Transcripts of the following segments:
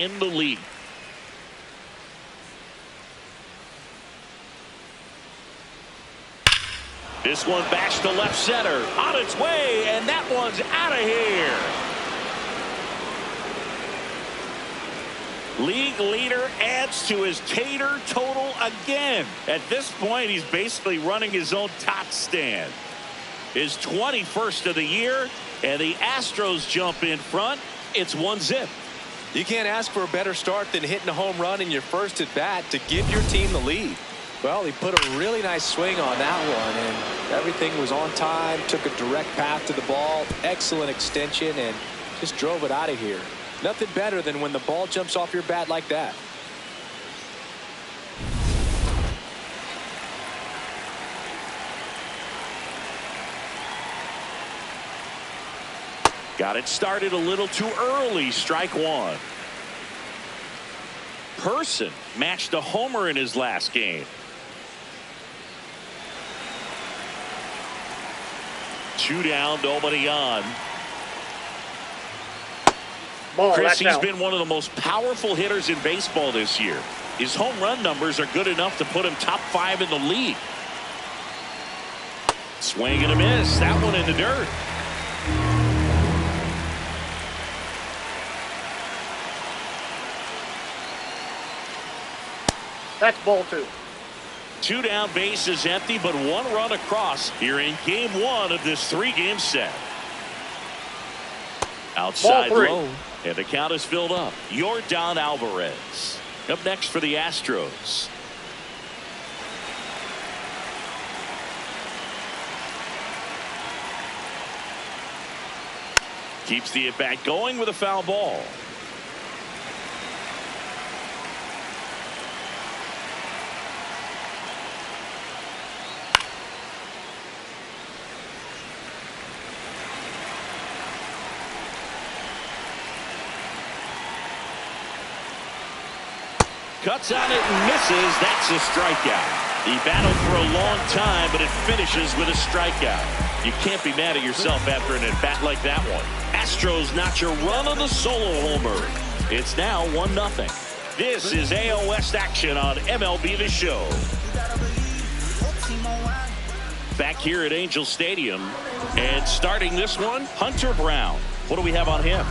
in the league. This one bashed to left center, on its way, and that one's out of here. League leader adds to his Tater total again. At this point, he's basically running his own top stand. His 21st of the year, and the Astros jump in front. It's 1-0. You can't ask for a better start than hitting a home run in your first at bat to give your team the lead. Well, he put a really nice swing on that one, and everything was on time, took a direct path to the ball, excellent extension, and just drove it out of here. Nothing better than when the ball jumps off your bat like that. Got it started a little too early. Strike one. Person matched a homer in his last game. 2 down, nobody on. Chris, he's been one of the most powerful hitters in baseball this year. His home run numbers are good enough to put him top 5 in the league. Swing and a miss. That one in the dirt. That's ball 2. 2 down, bases empty, but 1 run across here in game 1 of this 3-game set. Outside low, and the count is filled up. Yordan Alvarez up next for the Astros. Keeps the at-bat going with a foul ball. Cuts on it and misses. That's a strikeout. He battled for a long time, but it finishes with a strikeout. You can't be mad at yourself after an at-bat like that one. Astros notch a run on the solo homer. It's now 1-0. This is AL West action on MLB The Show. Back here at Angel Stadium, and starting this one, Hunter Brown. What do we have on him?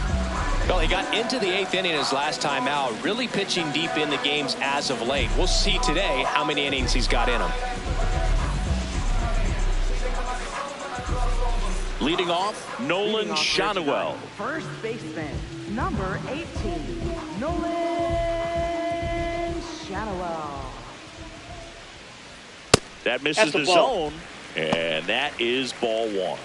Well, he got into the 8th inning his last time out, really pitching deep in the games as of late. We'll see today how many innings he's got in him. Leading off, Nolan Schanuel. First baseman, number 18, Nolan Schanuel. That misses the zone, and that is ball 1.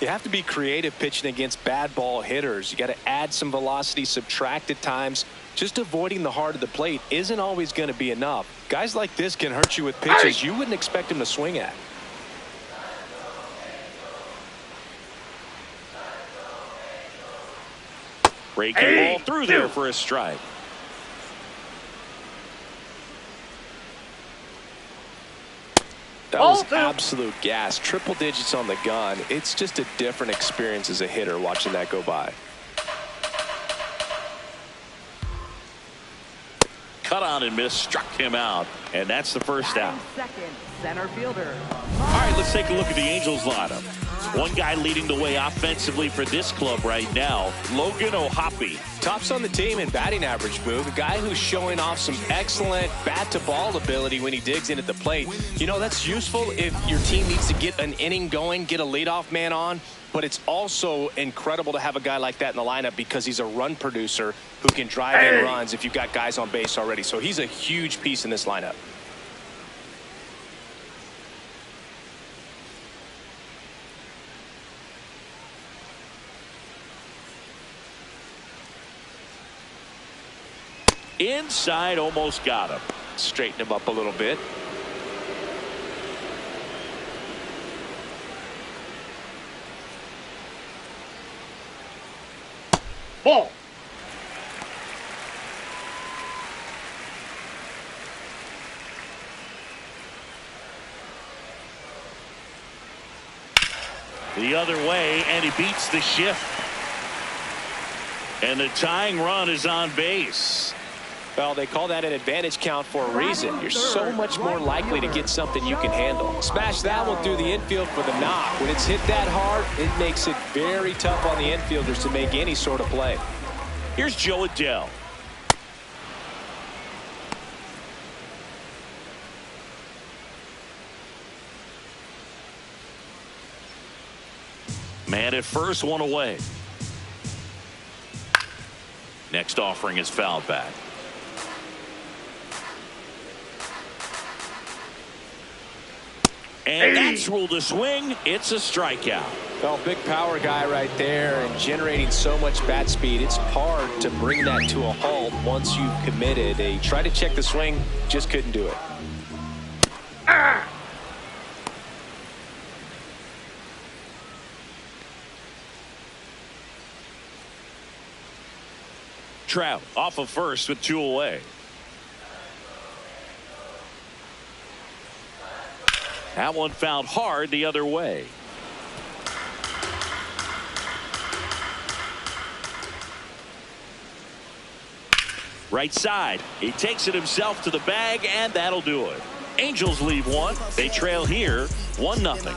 You have to be creative pitching against bad ball hitters. You got to add some velocity, subtract at times. Just avoiding the heart of the plate isn't always going to be enough. Guys like this can hurt you with pitches you wouldn't expect him to swing at. Breaking ball through there for a strike. That was absolute gas. Triple digits on the gun. It's just a different experience as a hitter watching that go by. Cut on and miss, struck him out, and that's the first out. Second, center fielder. All right, let's take a look at the Angels lineup. One guy leading the way offensively for this club right now, Logan O'Hoppe. Tops on the team in batting average, Boog. A guy who's showing off some excellent bat-to-ball ability when he digs in at the plate. You know, that's useful if your team needs to get an inning going, get a leadoff man on. But it's also incredible to have a guy like that in the lineup because he's a run producer who can drive in runs if you've got guys on base already. So he's a huge piece in this lineup. Inside, almost got him. Straighten him up a little bit. Ball. The other way, and he beats the shift. And the tying run is on base. Well, they call that an advantage count for a reason. You're so much more likely to get something you can handle. Smash that one through the infield for the knock. When it's hit that hard, it makes it very tough on the infielders to make any sort of play. Here's Joe Adell. Man at first, one away. Next offering is fouled back. And that's ruled a swing. It's a strikeout. Well, big power guy right there and generating so much bat speed. It's hard to bring that to a halt once you've committed. They tried to check the swing, just couldn't do it. Trout off of first with 2 away. That one fouled hard the other way. Right side. He takes it himself to the bag, and that'll do it. Angels leave one. They trail here 1-0.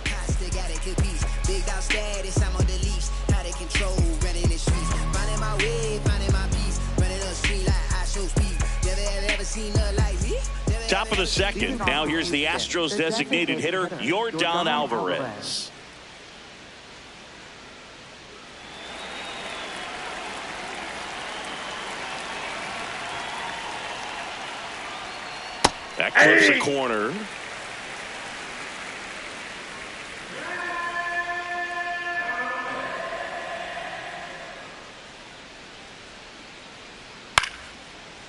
Top of the second. Now here's the Astros designated hitter, Yordan Alvarez. That clips the corner.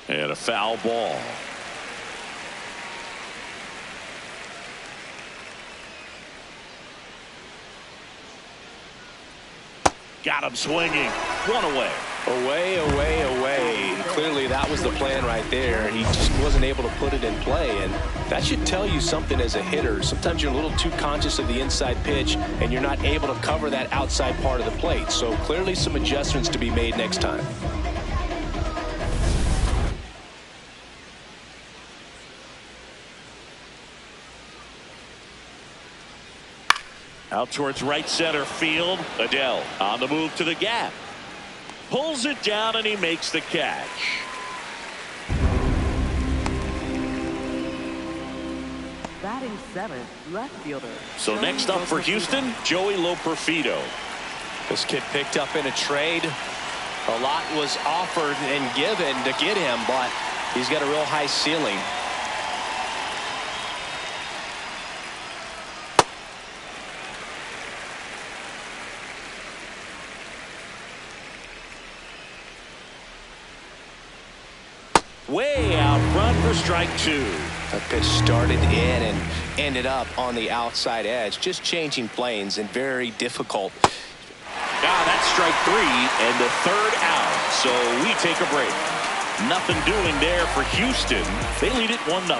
And a foul ball. Got him swinging. 1 away. Away, away, away. Clearly that was the plan right there. He just wasn't able to put it in play, and that should tell you something as a hitter. Sometimes you're a little too conscious of the inside pitch and you're not able to cover that outside part of the plate. So clearly some adjustments to be made next time. Out towards right center field. Adell on the move to the gap. Pulls it down and he makes the catch. Batting 7th, left fielder. So next up for Houston, Joey Loperfido. This kid picked up in a trade. A lot was offered and given to get him, but he's got a real high ceiling. Way out front for strike 2. That pitch started in and ended up on the outside edge, just changing planes and very difficult. That's strike 3 and the 3rd out. So we take a break. Nothing doing there for Houston. They lead it 1-0.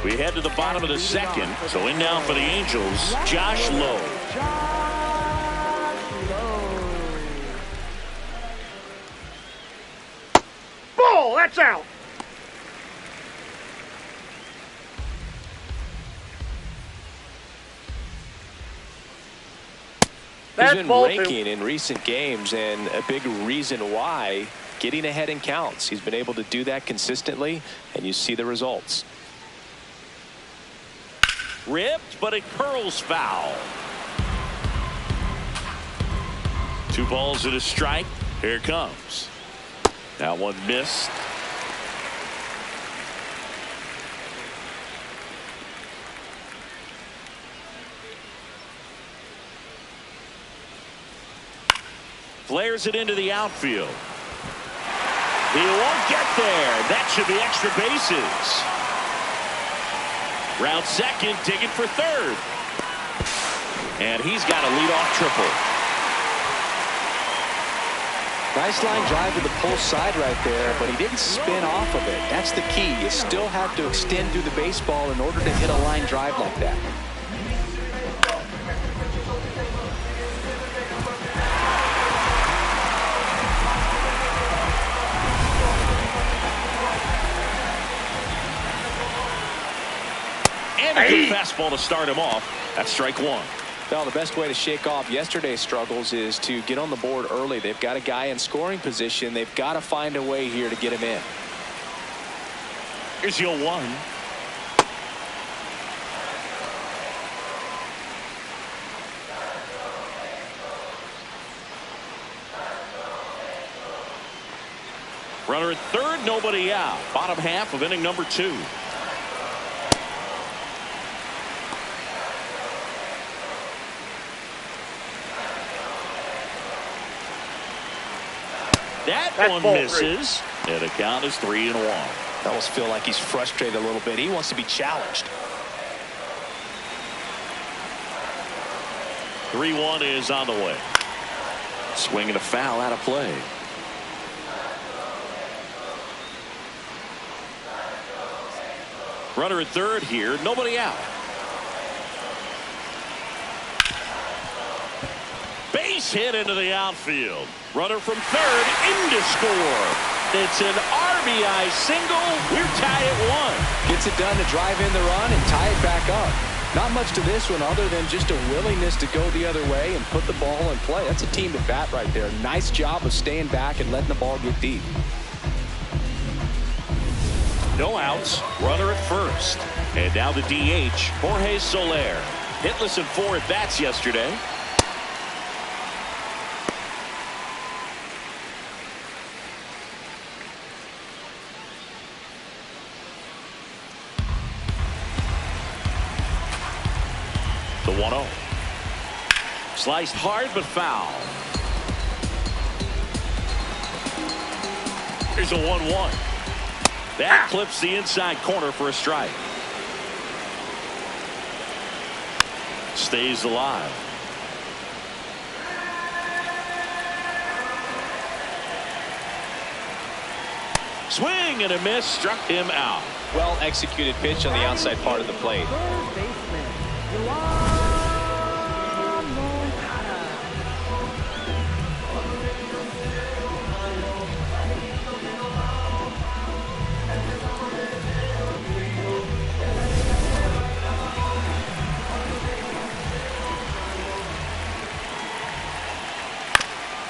We head to the bottom of the second. So in now for the Angels, Josh Lowe. Ball, that's out. He's been raking in recent games, and a big reason why, getting ahead in counts. He's been able to do that consistently, and you see the results. Ripped, but it curls foul. 2 balls and a strike. Here it comes. That one missed. Flares it into the outfield. He won't get there. That should be extra bases. Round second, digging for third. And he's got a leadoff triple. Nice line drive to the pull side right there, but he didn't spin off of it. That's the key. You still have to extend through the baseball in order to hit a line drive like that. a good fastball to start him off. That's strike one. Well, the best way to shake off yesterday's struggles is to get on the board early. They've got a guy in scoring position. They've got to find a way here to get him in. Here's your one. Runner at third, nobody out. Bottom half of inning number 2. That one misses. And the count is 3-1. I almost feel like he's frustrated a little bit. He wants to be challenged. 3-1 is on the way. Swing and a foul out of play. Runner at third here, nobody out. Base hit into the outfield. Runner from third in to score. It's an RBI single. We're tied at 1. Gets it done to drive in the run and tie it back up. Not much to this one other than just a willingness to go the other way and put the ball in play. That's a team at bat right there. Nice job of staying back and letting the ball get deep. No outs. Runner at first. And now the DH, Jorge Soler. Hitless in 4 at-bats yesterday. The 1-0. Sliced hard but foul. Here's a 1-1. That clips the inside corner for a strike. Stays alive. Swing and a miss, struck him out. Well executed pitch on the outside part of the plate. Third baseman, Yoan Moncada.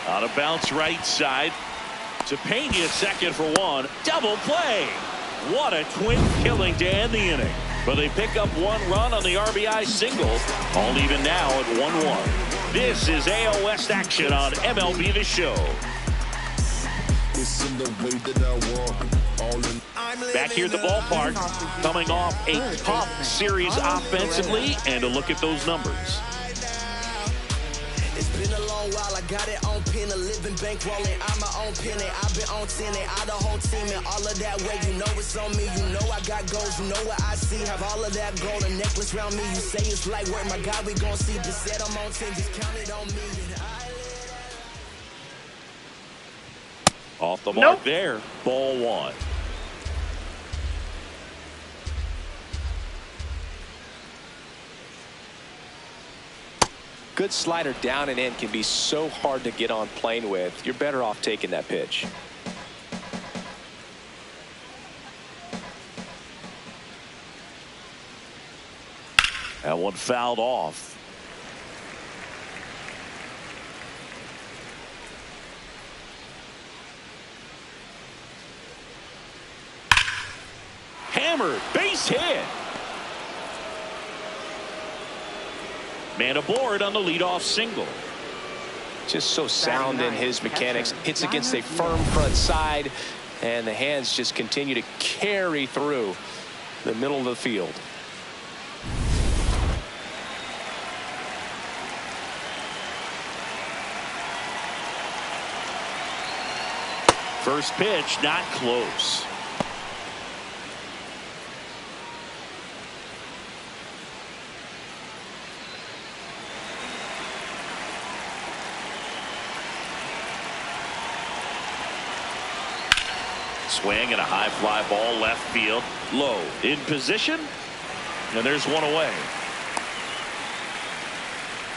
On a bounce right side. Pena second for 1. Double play. What a twin killing to end the inning. But they pick up 1 run on the RBI single. All even now at 1-1. This is AL West action on MLB The Show. Back here at the ballpark, coming off a tough series offensively, and a look at those numbers. It's been a long while, I got it on pin, a living bankrolling, I'm my own penny, I've been on 10, I the whole team, and all of that way, you know it's on me, you know I got goals, you know what I see, have all of that gold, a necklace around me, you say it's like work, my God, we gon' see, just said I'm on 10, just count it on me. Off the mark there, ball 1. Good slider down and in can be so hard to get on plane with. You're better off taking that pitch. That one fouled off. Hammered, base hit. Man aboard on the leadoff single. Just so sound in his mechanics. Hits against a firm front side, and the hands just continue to carry through the middle of the field. First pitch, not close. Swing and a high fly ball left field. Low in position. And there's one away.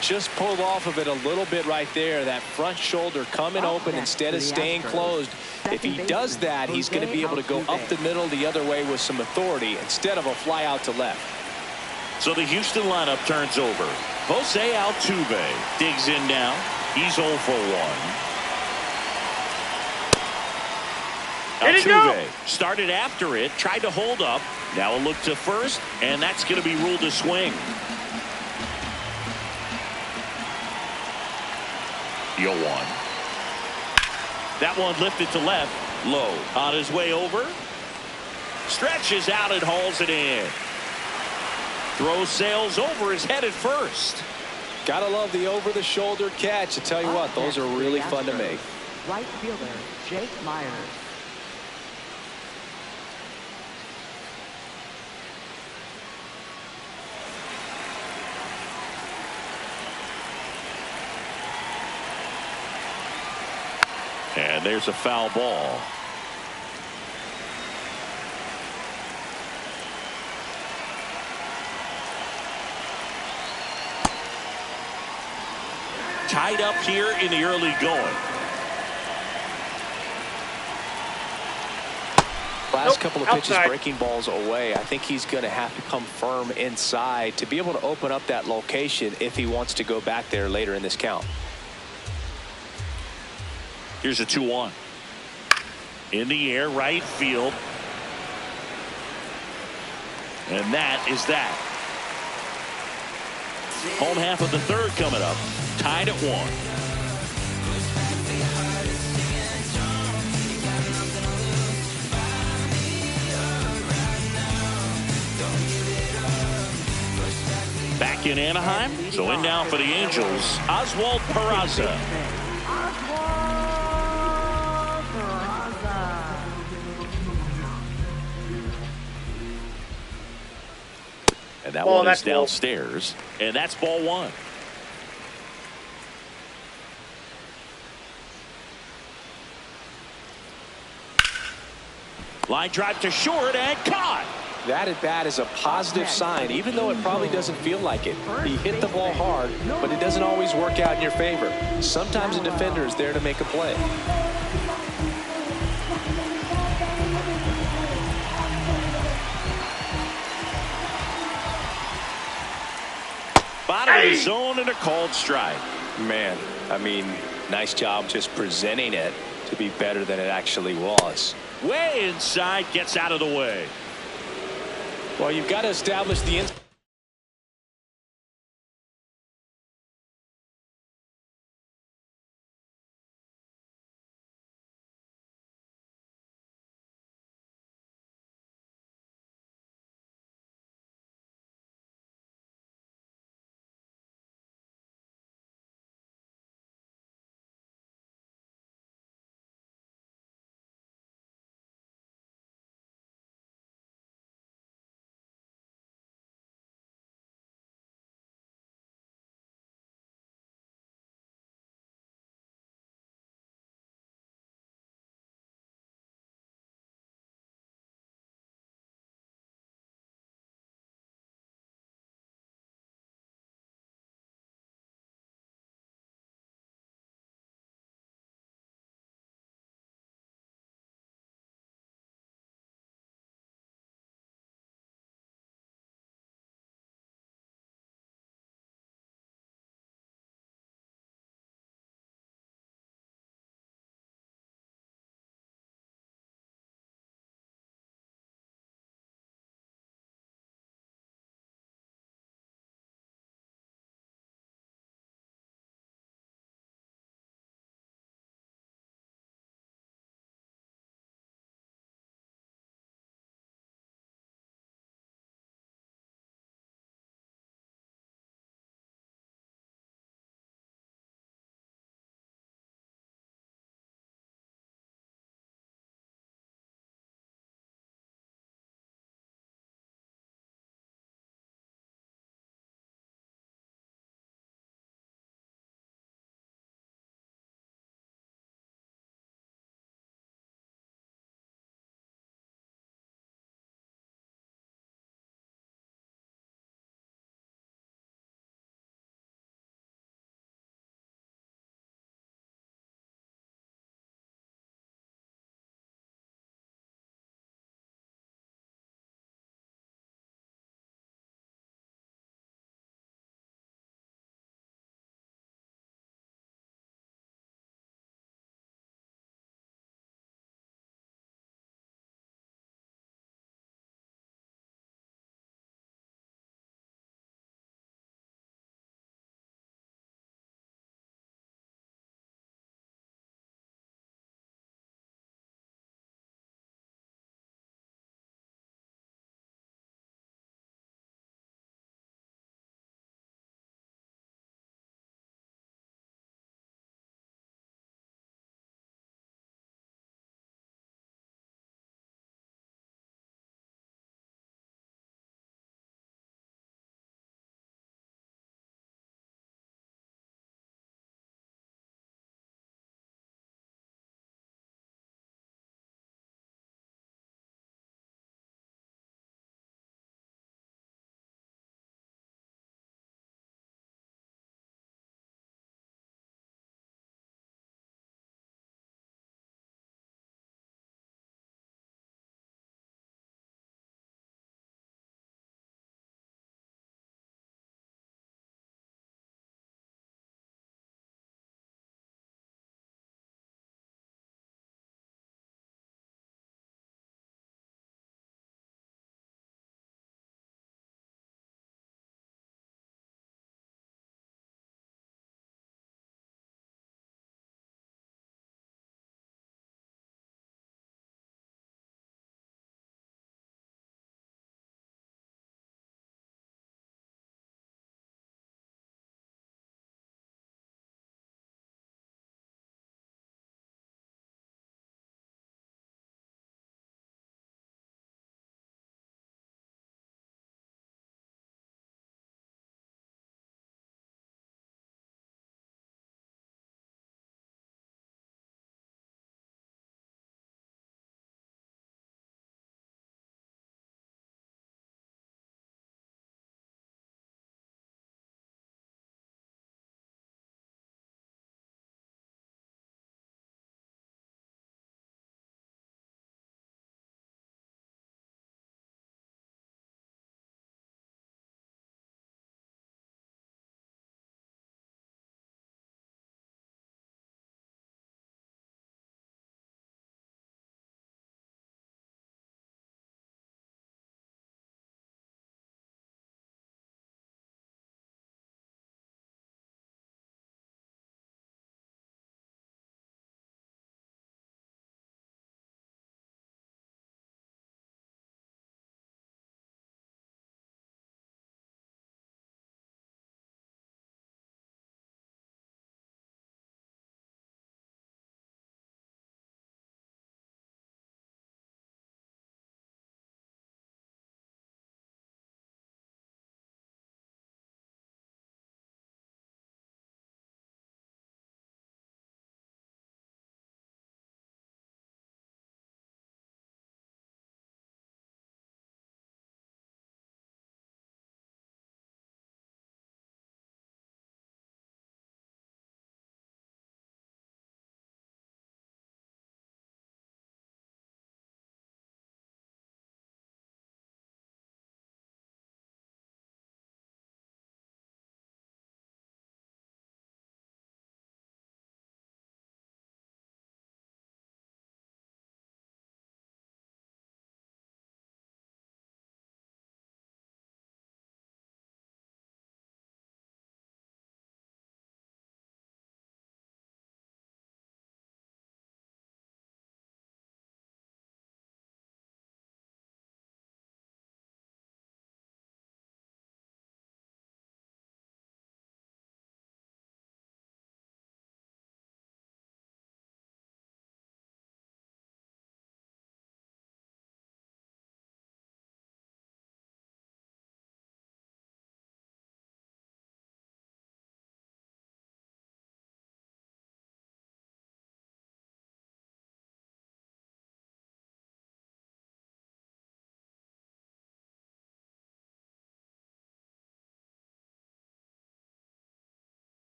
Just pulled off of it a little bit right there. That front shoulder coming open instead of staying closed. If he does that, he's going to be able to go up the middle the other way with some authority instead of a fly out to left. So the Houston lineup turns over. Jose Altuve digs in now. He's 0 for 1. Let it go. Altuve started after it, tried to hold up. Now a look to first, and that's going to be ruled a swing. 0-1. That one lifted to left. Low on his way over. Stretches out and hauls it in. Throw sails over his head at first. Gotta love the over-the-shoulder catch. I tell you what, those are really fun to make. Right fielder, Jake Myers. And there's a foul ball. Tied up here in the early going. Last couple of pitches outside. breaking balls away. I think he's going to have to come firm inside to be able to open up that location if he wants to go back there later in this count. Here's a 2-1. In the air, right field. And that is that. Home half of the third coming up. Tied at 1. Back in Anaheim. So in now for the Angels, Oswald Peraza. And that one is downstairs. And that's ball 1. Line drive to short and caught. That at bat is a positive sign, even though it probably doesn't feel like it. He hit the ball hard, but it doesn't always work out in your favor. Sometimes a defender is there to make a play. Bottom of the zone and a called strike. Man, I mean, nice job just presenting it to be better than it actually was. Way inside, gets out of the way. Well, you've got to establish the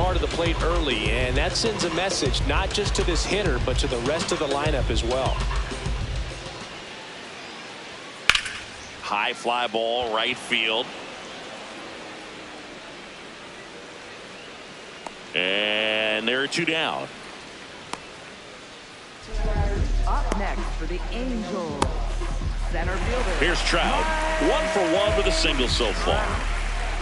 part of the plate early, and that sends a message not just to this hitter, but to the rest of the lineup as well. High fly ball, right field. And there are two down. Up next for the Angels, center fielder. Here's Trout. 1 for 1 with a single so far.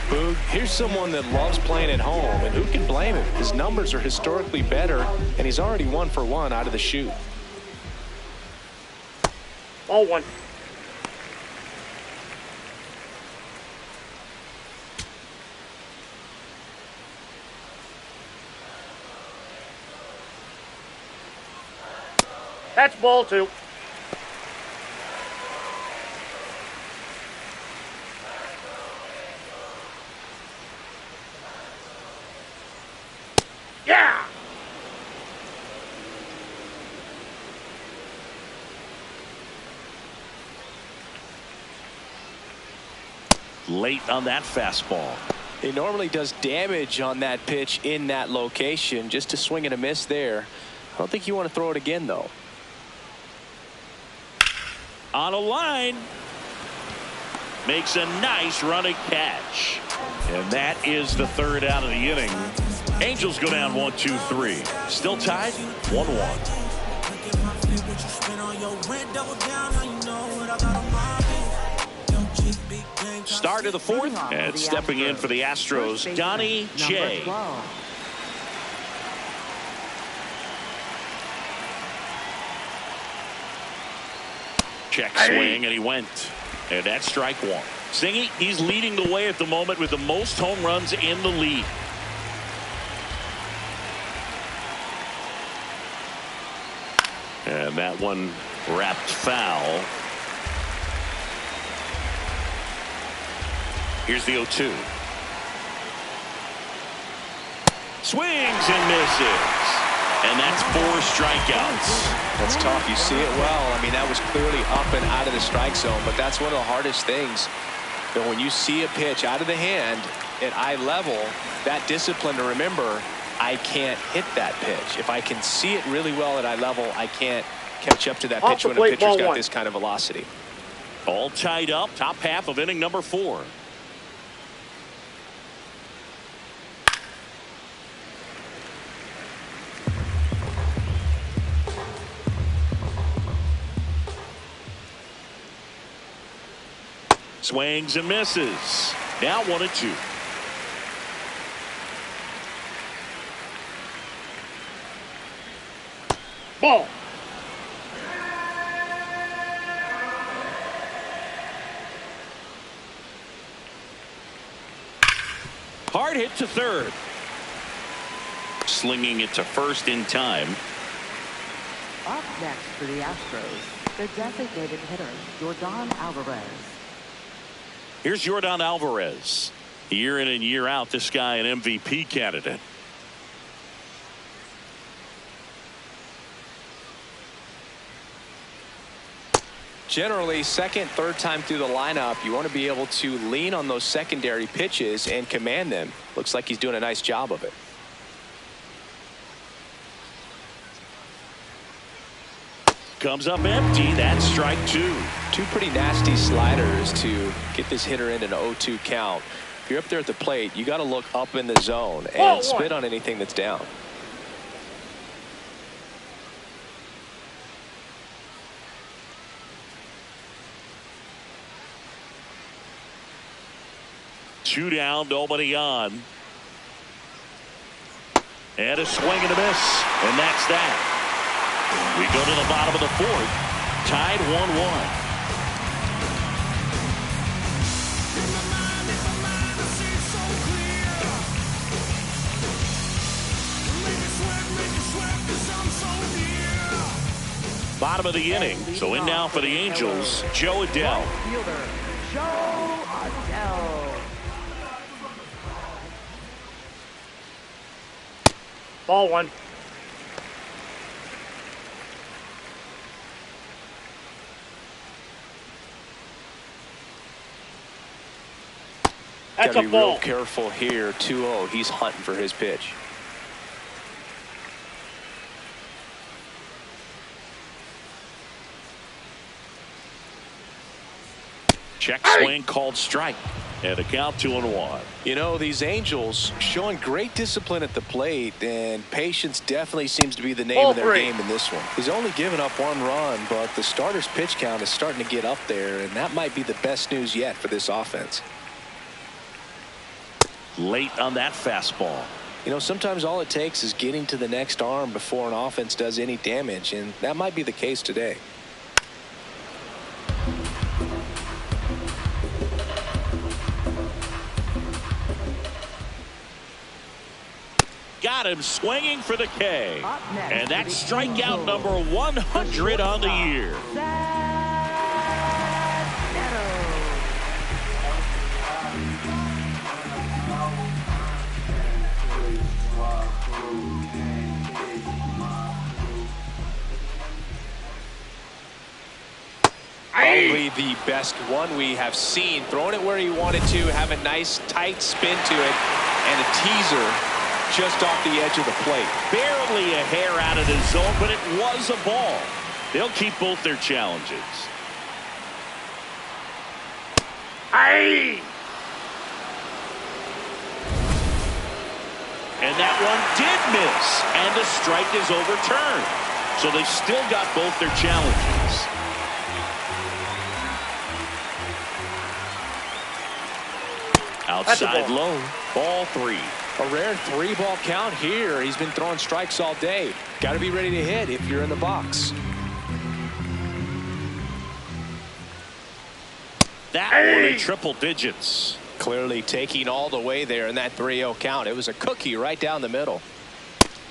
Boog, here's someone that loves playing at home, and who can blame him? His numbers are historically better, and he's already 1 for 1 out of the chute. Ball 1. That's ball 2. Yeah! Late on that fastball. He normally does damage on that pitch in that location. Just to swing and a miss there. I don't think you want to throw it again, though. On a line. Makes a nice running catch. And that is the third out of the inning. Angels go down 1-2-3. Still tied 1-1. Start of the fourth. And stepping in for the Astros, Donnie J. Check swing, and he went. And that's strike 1. Singy, he's leading the way at the moment with the most home runs in the league. And that one wrapped foul. Here's the 0-2. Swings and misses. And that's 4 strikeouts. That's tough. You see it well. I mean, that was clearly up and out of the strike zone, but that's one of the hardest things. That when you see a pitch out of the hand at eye level, that discipline to remember, I can't hit that pitch. If I can see it really well at eye level, I can't catch up to that pitch when a pitcher's got this kind of velocity. All tied up, top half of inning number 4. Swings and misses. Now 1-2. Ball. Hard hit to third. Slinging it to first in time. Up next for the Astros, the designated hitter, Yordan Alvarez. Here's Yordan Alvarez. Year in and year out, this guy an MVP candidate. Generally, second, third time through the lineup, you want to be able to lean on those secondary pitches and command them. Looks like he's doing a nice job of it. Comes up empty. That's strike 2. 2 pretty nasty sliders to get this hitter in an 0-2 count. If you're up there at the plate, you got to look up in the zone and spit on anything that's down. Two down, nobody on. And a swing and a miss. And that's that. We go to the bottom of the fourth. Tied 1-1. Bottom of the inning. So in now for the Angels, Joe Adell. Fielder, Joe Adell. Ball 1. That's Gotta a be ball. real careful here. 2-0. He's hunting for his pitch. Check swing called strike. And a count 2-1. You know, these Angels showing great discipline at the plate, and patience definitely seems to be the name of their game in this one. He's only given up 1 run, but the starter's pitch count is starting to get up there, and that might be the best news yet for this offense. Late on that fastball. You know, sometimes all it takes is getting to the next arm before an offense does any damage, and that might be the case today. Got him swinging for the K. And that's strikeout Angels, number 100 on the year. Probably the best one we have seen. Throwing it where he wanted to, have a nice tight spin to it, and a teaser just off the edge of the plate. Barely a hair out of the zone, but it was a ball. They'll keep both their challenges. Aye! And that one did miss, and the strike is overturned. So they still got both their challenges. Outside low, ball 3. A rare 3-ball count here. He's been throwing strikes all day. Got to be ready to hit if you're in the box. That one in triple digits. Clearly taking all the way there in that 3-0 count. It was a cookie right down the middle.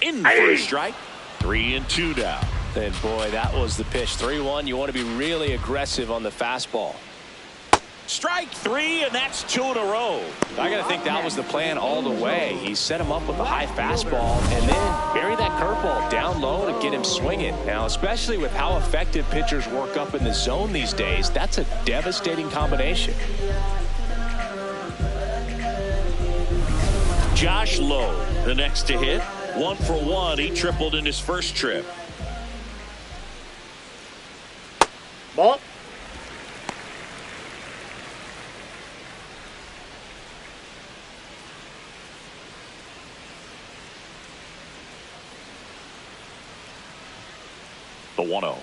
In for a strike. 3-2 down. And boy, that was the pitch. 3-1. You want to be really aggressive on the fastball. Strike 3, and that's 2 in a row. I got to think that was the plan all the way. He set him up with a high fastball and then bury that curveball down low to get him swinging. Now, especially with how effective pitchers work up in the zone these days, that's a devastating combination. Josh Lowe, the next to hit. 1 for 1. He tripled in his first trip. Ball. The 1-0.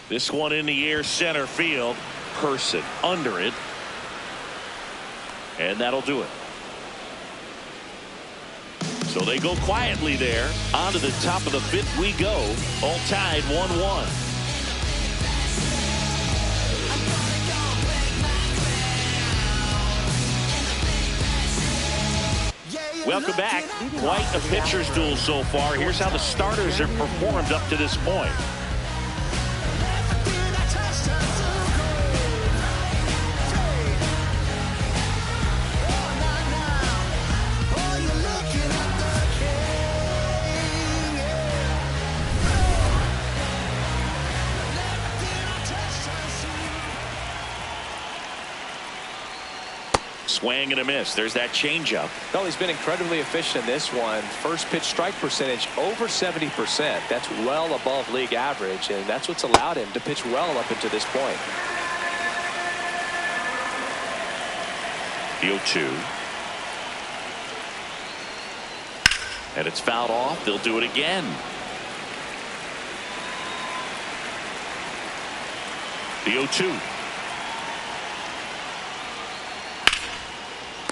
This one in the air, center field. Person under it. And that'll do it. So they go quietly there. On to the top of the 5th we go. All tied 1-1. Welcome back. Quite a pitcher's duel so far. Here's how the starters have performed up to this point. Swing and a miss. There's that changeup. Well, he's been incredibly efficient in this one. First pitch strike percentage over 70%. That's well above league average, and that's what's allowed him to pitch well up until this point. The 0-2. And it's fouled off. They'll do it again. The 0-2.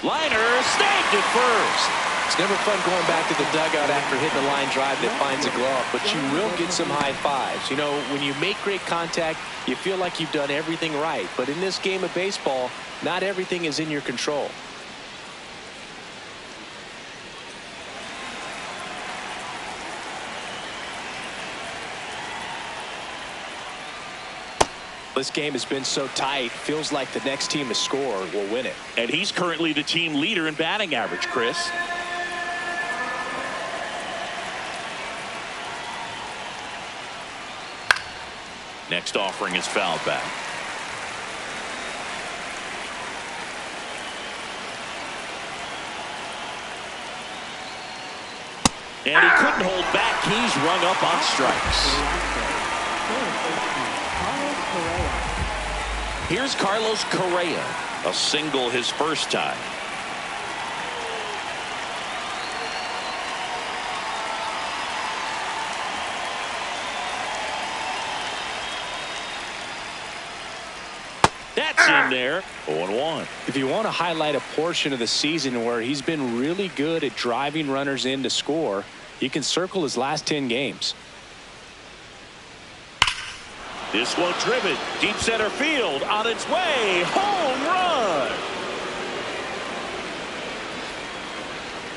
Liner snagged it first. It's never fun going back to the dugout after hitting a line drive that finds a glove, but you will get some high fives. You know, when you make great contact, you feel like you've done everything right. But in this game of baseball, not everything is in your control. This game has been so tight, feels like the next team to score will win it. And he's currently the team leader in batting average, Chris. Next offering is fouled back. And he couldn't hold back. He's rung up on strikes. Correa. Here's Carlos Correa. A single his first time. That's in there. 0-1. If you want to highlight a portion of the season where he's been really good at driving runners in to score, you can circle his last 10 games. This one driven. Deep center field. On its way. Home run.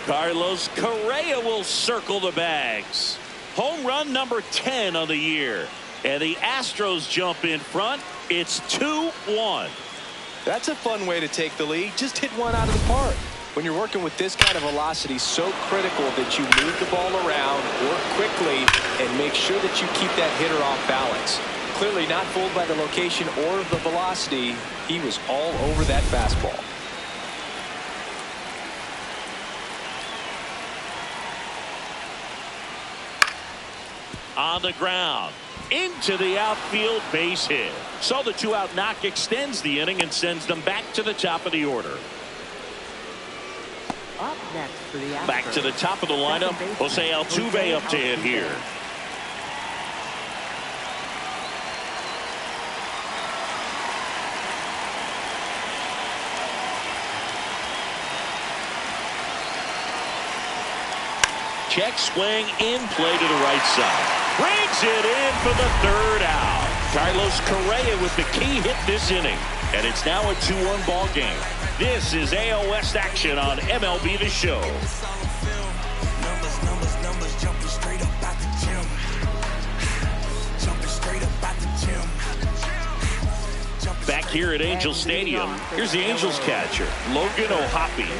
Carlos Correa will circle the bags. Home run number 10 on the year. And the Astros jump in front. It's 2-1. That's a fun way to take the lead. Just hit one out of the park. When you're working with this kind of velocity, so critical that you move the ball around, work quickly, and make sure that you keep that hitter off balance. Clearly not fooled by the location or the velocity. He was all over that fastball. On the ground. Into the outfield, base hit. So the 2-out knock extends the inning and sends them back to the top of the order. Up next for the Astros. Back to the top of the lineup. Jose Altuve up to hit here. Check swing in play to the right side. Brings it in for the third out. Carlos Correa with the key hit this inning. And it's now a 2-1 ball game. This is AL West action on MLB The Show. Numbers jumping straight up out the gym. Jumping straight up out the gym. Back here at Angel Stadium, here's the Angels catcher, Logan O'Hoppe.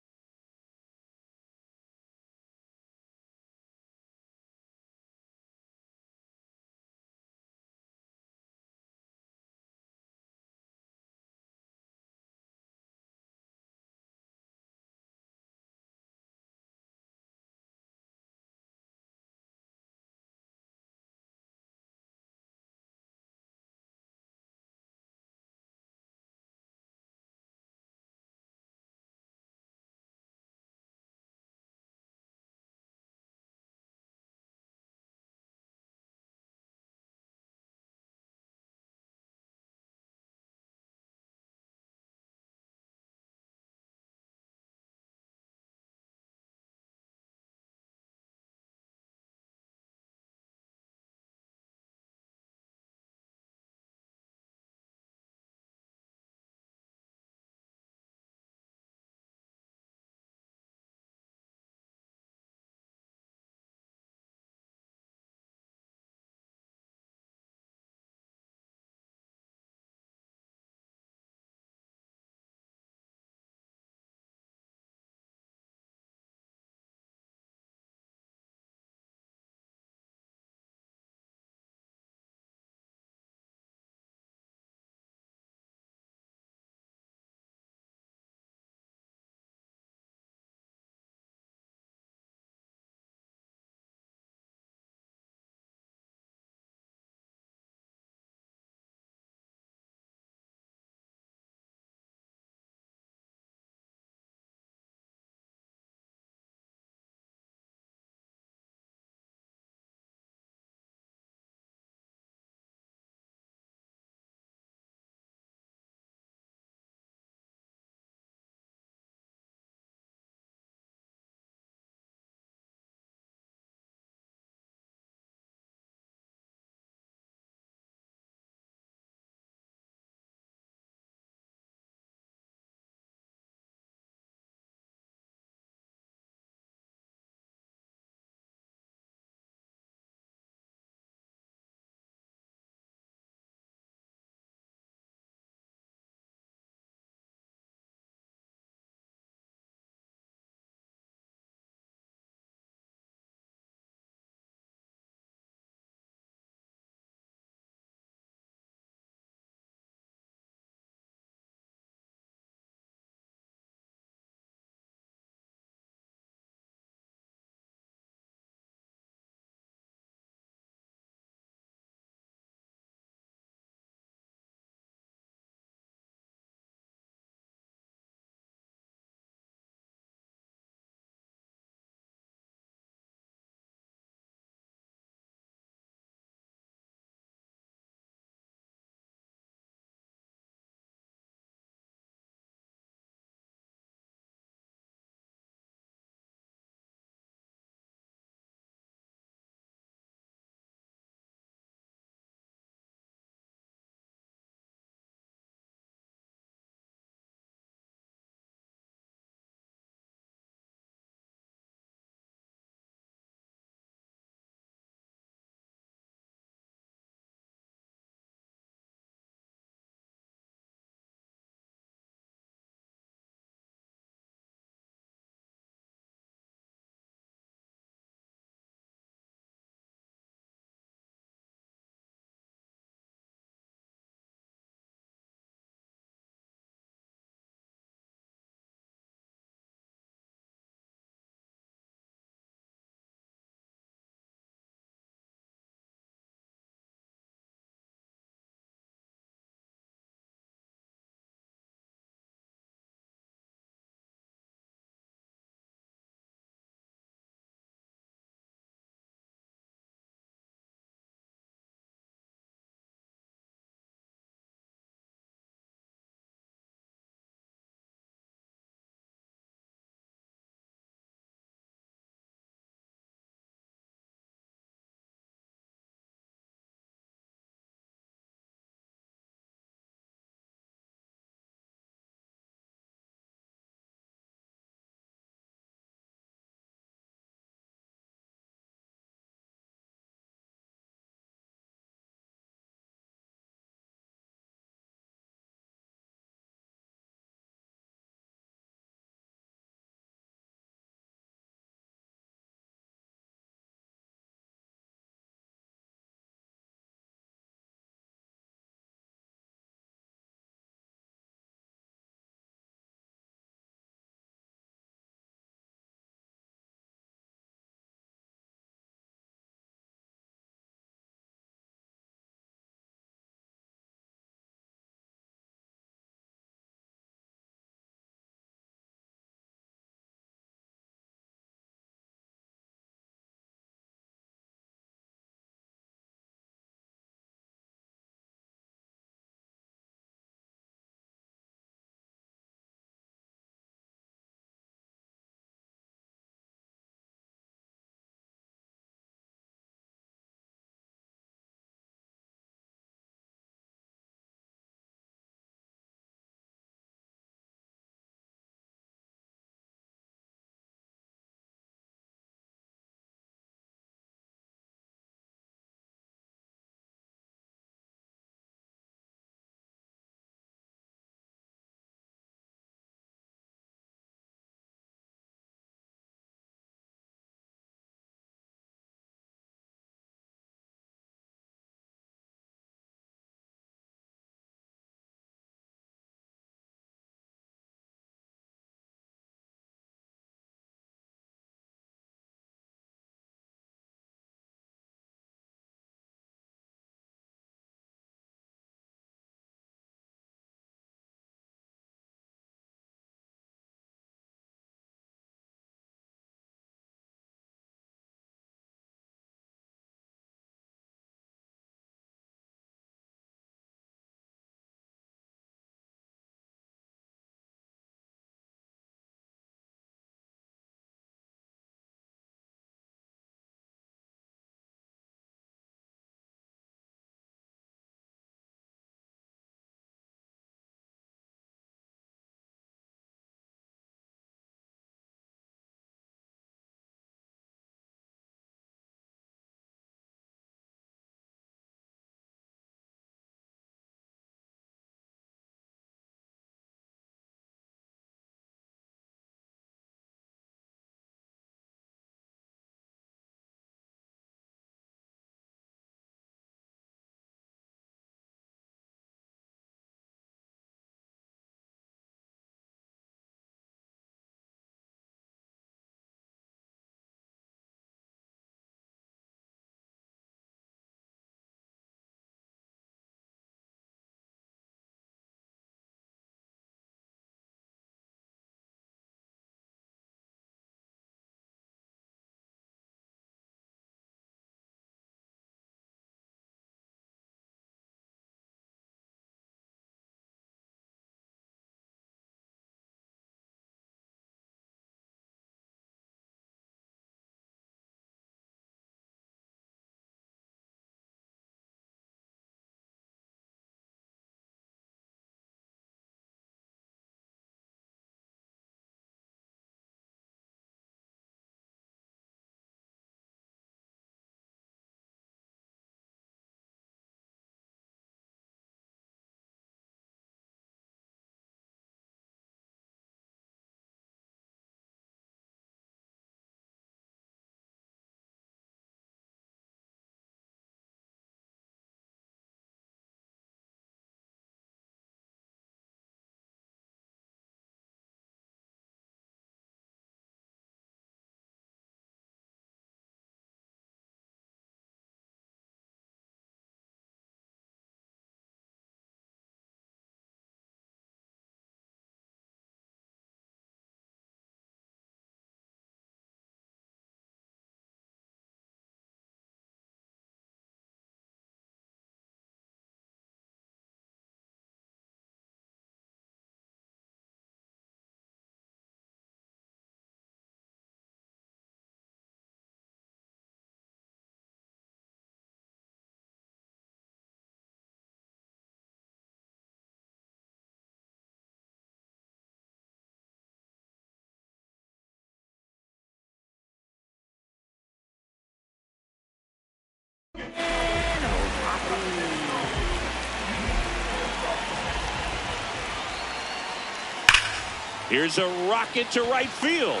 Here's a rocket to right field.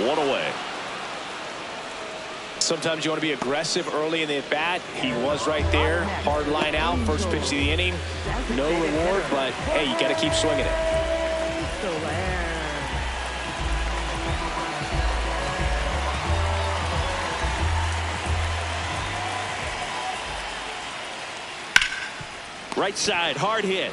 One away. Sometimes you want to be aggressive early in the at-bat. He was right there. Hard line out. First pitch of the inning. No reward, but, hey, you got to keep swinging it. Right side, hard hit.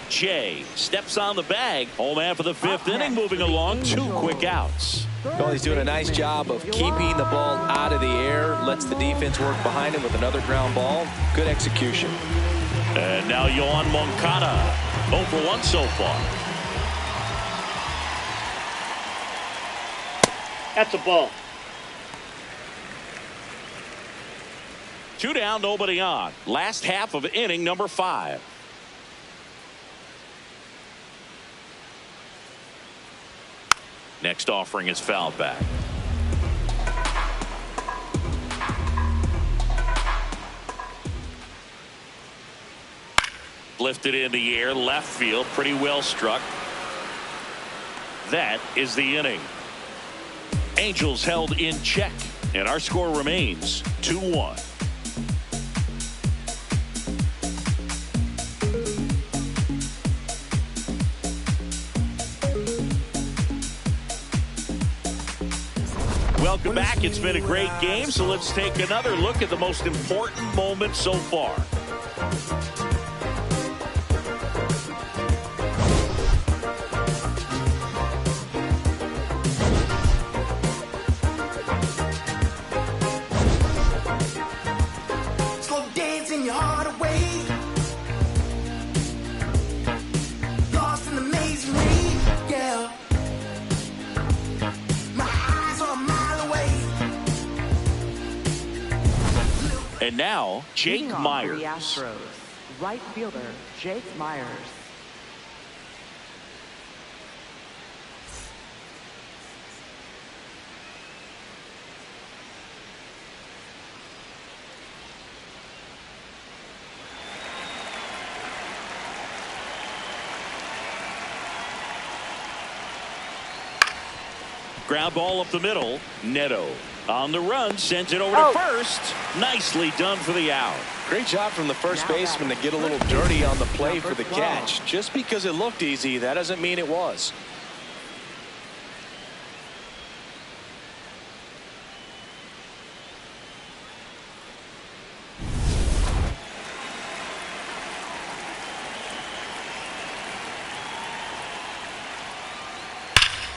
Jay steps on the bag. Home half of the fifth inning, moving along. 2 quick outs. Well, he's doing a nice job of keeping the ball out of the air. Lets the defense work behind him with another ground ball. Good execution. And now Yoan Moncada. 0 for 1 so far. That's a ball. 2 down, nobody on. Last half of inning number 5. Next offering is fouled back. Lifted in the air, left field, pretty well struck. That is the inning. Angels held in check, and our score remains 2-1. Welcome back. It's been a great game, so let's take another look at the most important moment so far. Slow dancing your heart away. Lost in amazing rain, yeah. And now, Jake Leading off Myers. for the Astros, right fielder Jake Myers. Ground ball up the middle. Neto on the run, sends it over to first. Nicely done for the out. Great job from the first baseman to get a little dirty on the play for the catch. Just because it looked easy, that doesn't mean it was.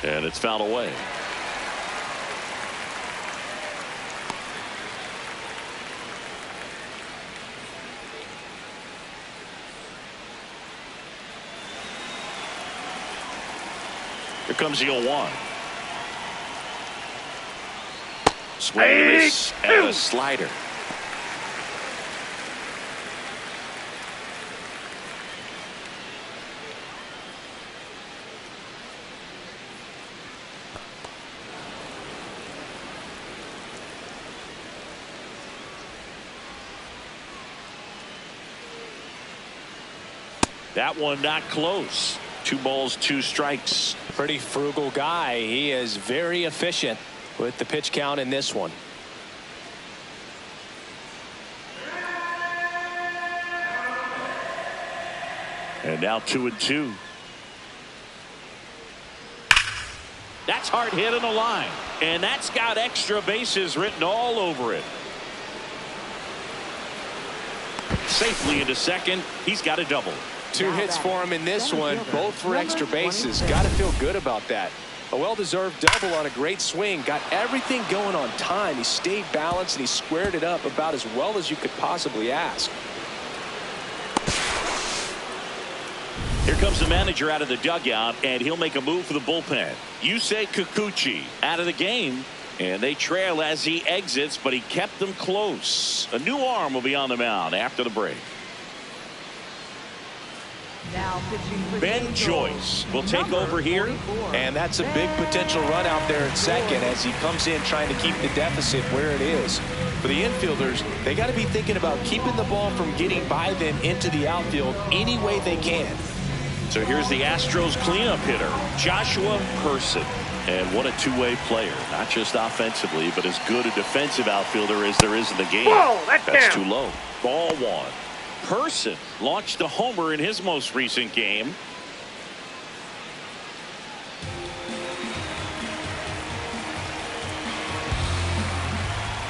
And it's fouled away. Here comes the 0-1. Swing and a miss and a slider. That one not close. 2 balls, 2 strikes. Pretty frugal guy. He is very efficient with the pitch count in this one. And now 2-2. That's hard hit on the line. And that's got extra bases written all over it. Safely into second. He's got a double. 2 hits for him in this one, both for extra bases. Got to feel good about that. A well-deserved double on a great swing. Got everything going on time. He stayed balanced and he squared it up about as well as you could possibly ask. Here comes the manager out of the dugout, and he'll make a move for the bullpen. Yusei Kikuchi out of the game, and they trail as he exits, but he kept them close. A new arm will be on the mound after the break. Now pitching for Ben Joyce will take over here. And that's a big potential run out there at second as he comes in trying to keep the deficit where it is. For the infielders, they got to be thinking about keeping the ball from getting by them into the outfield any way they can. So here's the Astros cleanup hitter, Joshua Person. And what a two-way player, not just offensively, but as good a defensive outfielder as there is in the game. Whoa, that's That's down. too low. Ball one. Person launched a homer in his most recent game.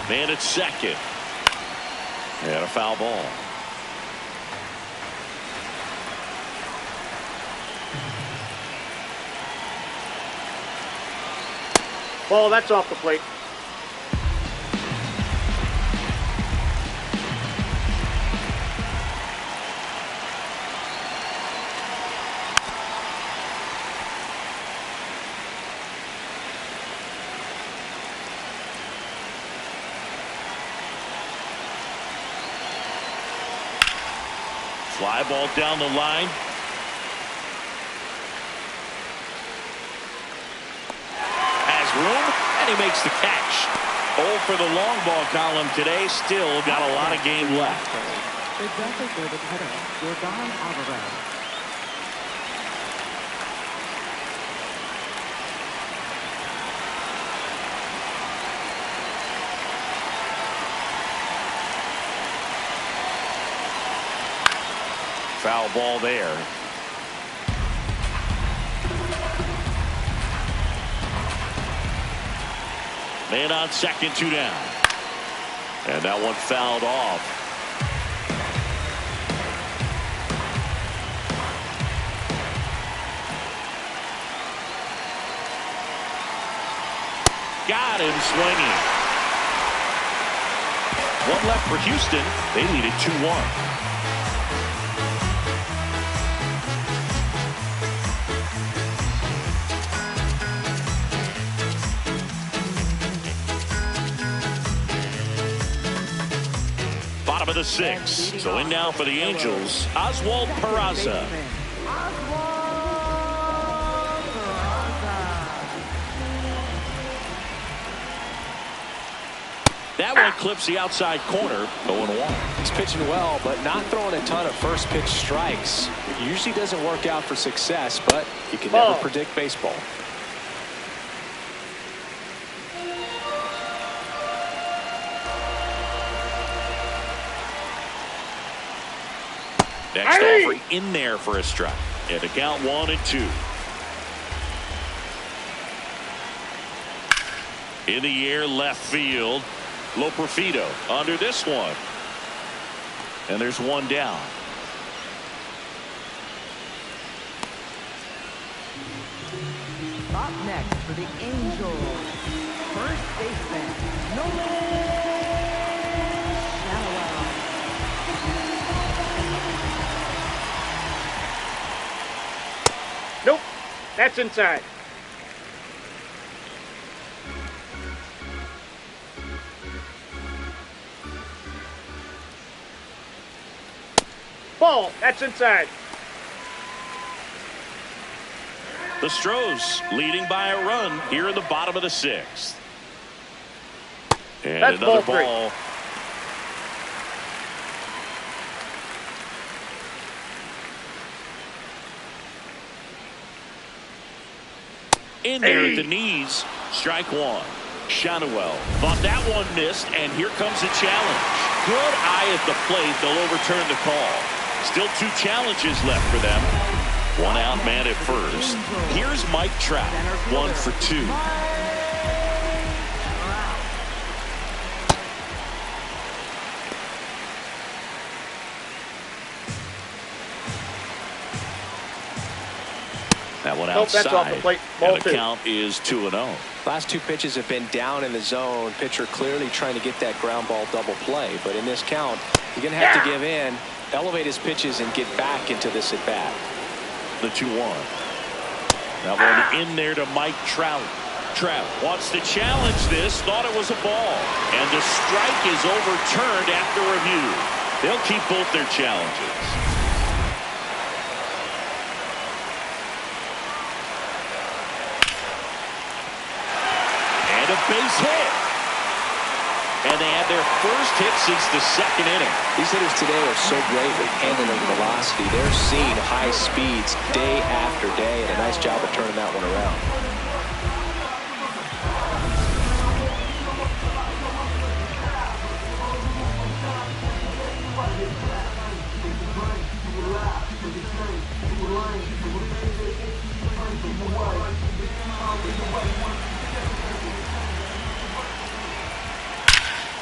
Man at second. And a foul ball. Ball, that's off the plate. Fly ball down the line. Has room, and he makes the catch. Oh, for the long ball column today. Still got a lot of game left. The designated hitter, Yordan Alvarez. Foul ball there. Man on second, 2 down. And that one fouled off. Got him swinging. One left for Houston. They lead it 2-1. Bottom of the 6th. So in now for the Angels, Oswald Peraza. That one clips the outside corner. 0-1. He's pitching well, but not throwing a ton of first pitch strikes. It usually doesn't work out for success, but you can never predict baseball. Next offer in there for a strike. And to count 1-2. In the air, left field. Loperfido under this one. And there's one down. Up next for the Angels, first baseman, Nolan Shallow. Nope, that's inside. Ball, that's inside. The Stros leading by a run here in the bottom of the 6th. And that's another ball 3. ball. In there at the knees. Strike 1. Shanuel thought that one missed, and here comes a challenge. Good eye at the plate. They'll overturn the call. Still 2 challenges left for them. One out man at first. Here's Mike Trout. 1 for 2. That one outside. That's off the plate. Ball And the 2. count is 2-0. Last 2 pitches have been down in the zone. Pitcher clearly trying to get that ground ball double play. But in this count, you're going to have to give in, elevate his pitches, and get back into this at bat. The 2-1. That one in there to Mike Trout. Trout wants to challenge this. Thought it was a ball. And the strike is overturned after review. They'll keep both their challenges. And a base hit. And they had their first hit since the second inning. These hitters today are so great with handling velocity. They're seeing high speeds day after day, and a nice job of turning that one around.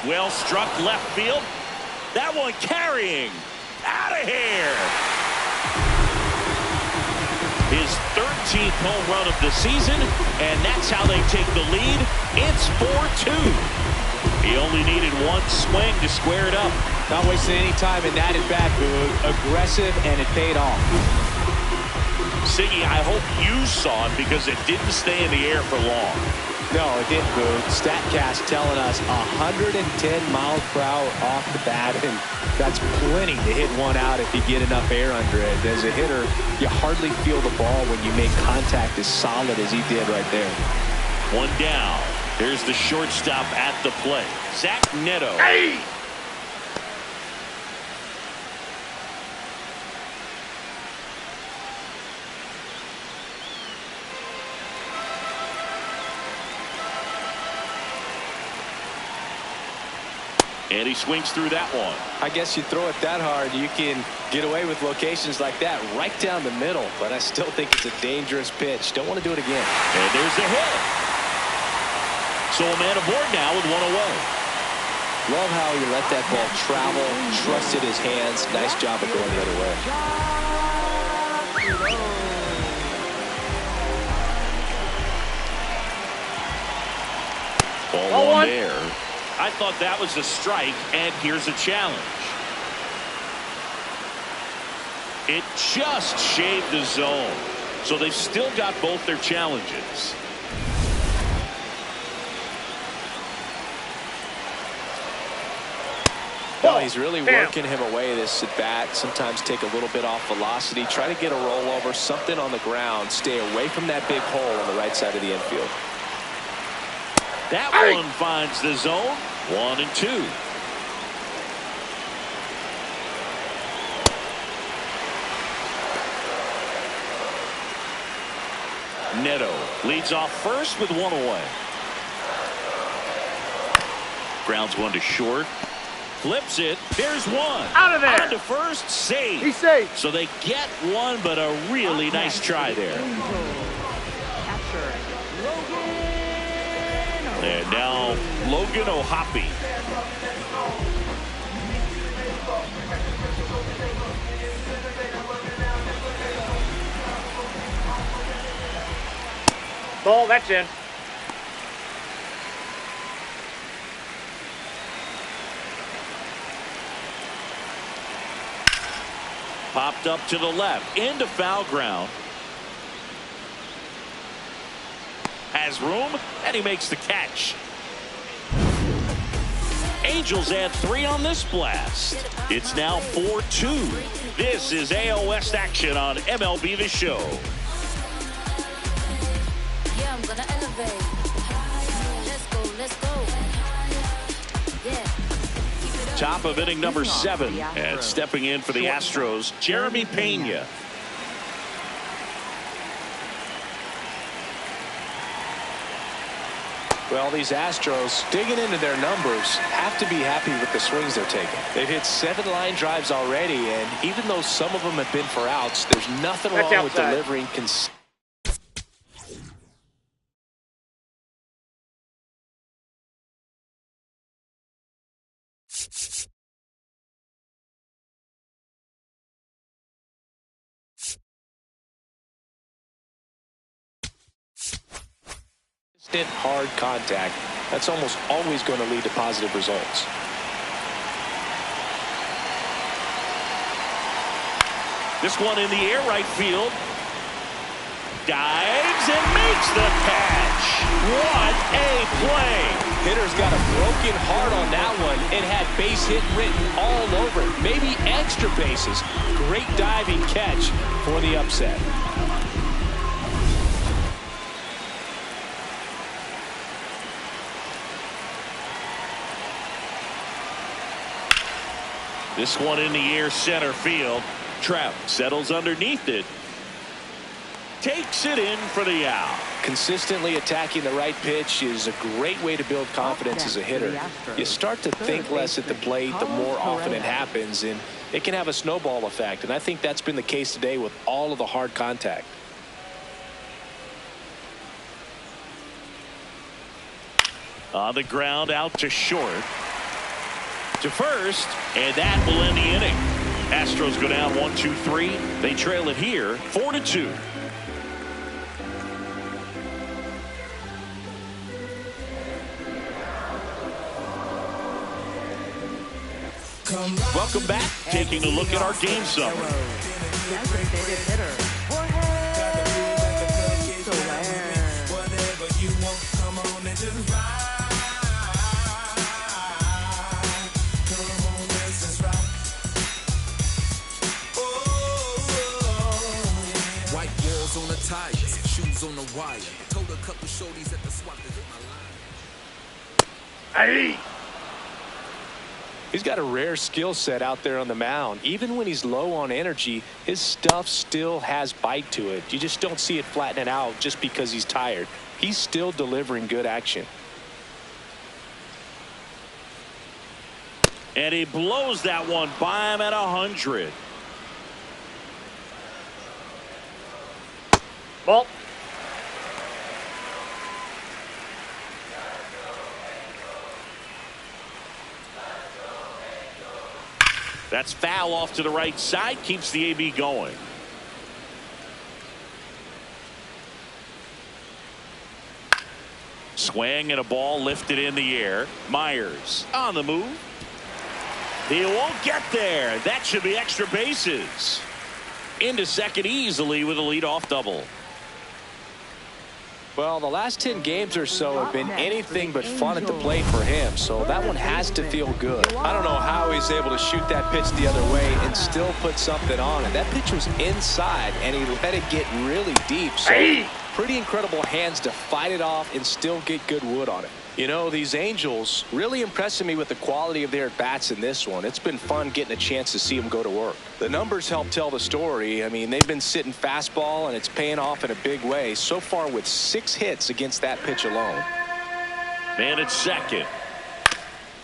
Well struck left field. That one carrying. Out of here. His 13th home run of the season, and that's how they take the lead. It's 4-2. He only needed one swing to square it up. Not wasting any time in that at-bat, Boog. Aggressive, and it paid off. Siggy, I hope you saw it because it didn't stay in the air for long. No, it didn't, Boog. StatCast telling us 110 miles per hour off the bat, and that's plenty to hit one out if you get enough air under it. As a hitter, you hardly feel the ball when you make contact as solid as he did right there. One down. There's the shortstop at the plate. Zach Neto. Hey! And he swings through that one. I guess you throw it that hard, you can get away with locations like that right down the middle. But I still think it's a dangerous pitch. Don't want to do it again. And there's the hit. So a man aboard now with one away. Love how he let that ball travel, trusted his hands. Nice job of going the other way. Ball one there. I thought that was a strike, and here's a challenge. It just shaved the zone, so they've still got both their challenges. Well, he's really working him away this at bat. Sometimes take a little bit off velocity, try to get a rollover, something on the ground, stay away from that big hole on the right side of the infield. That one finds the zone. 1-2. Neto leads off first with one away. Grounds one to short. Flips it. There's one. Out of there. On to first. Safe. He's safe. So they get one, but a really nice try there. Catcher, Logan. And now Logan O'Hoppe. Ball, that's in. Popped up to the left. Into foul ground. Has room, and he makes the catch. Angels add 3 on this blast. It's now 4-2. This is AL West action on MLB The Show. Yeah, I'm gonna elevate. Let's go. Yeah. Top of inning number 7, and stepping in for the Astros, Jeremy Pena. Well, these Astros, digging into their numbers, have to be happy with the swings they're taking. They've hit 7 line drives already, and even though some of them have been for outs, there's nothing wrong with delivering consistent. Hard contact. That's almost always going to lead to positive results. This one in the air, right field. Dives and makes the catch. What a play. Hitter's got a broken heart on that one. It had base hit written all over it. Maybe extra bases. Great diving catch for the upset. This one in the air center field. Trout settles underneath it. Takes it in for the out. Consistently attacking the right pitch is a great way to build confidence as a hitter. You start to think less at the plate the more often it happens, and it can have a snowball effect. And I think that's been the case today with all of the hard contact. On the ground, out to short. To first, and that will end the inning. Astros go down 1-2-3. They trail it here 4-2. Welcome back. Taking a look at our game summary. Designated hitter, Jorge Soler. White walls on the tires, shoes on the wire. Told a couple shorties at the swap to hit my line. Hey! He's got a rare skill set out there on the mound. Even when he's low on energy, his stuff still has bite to it. You just don't see it flattening out just because he's tired. He's still delivering good action. And he blows that one by him at 100. Ball. That's foul off to the right side. Keeps the AB going. Swing and a ball lifted in the air. Myers on the move. He won't get there. That should be extra bases. Into second easily with a leadoff double. Well, the last 10 games or so have been anything but fun at the plate for him, so that one has to feel good. I don't know how he's able to shoot that pitch the other way and still put something on it. That pitch was inside, and he let it get really deep, so pretty incredible hands to fight it off and still get good wood on it. You know, these Angels really impressing me with the quality of their at-bats in this one. It's been fun getting a chance to see them go to work. The numbers help tell the story. I mean, they've been sitting fastball, and it's paying off in a big way so far with 6 hits against that pitch alone. Man at second.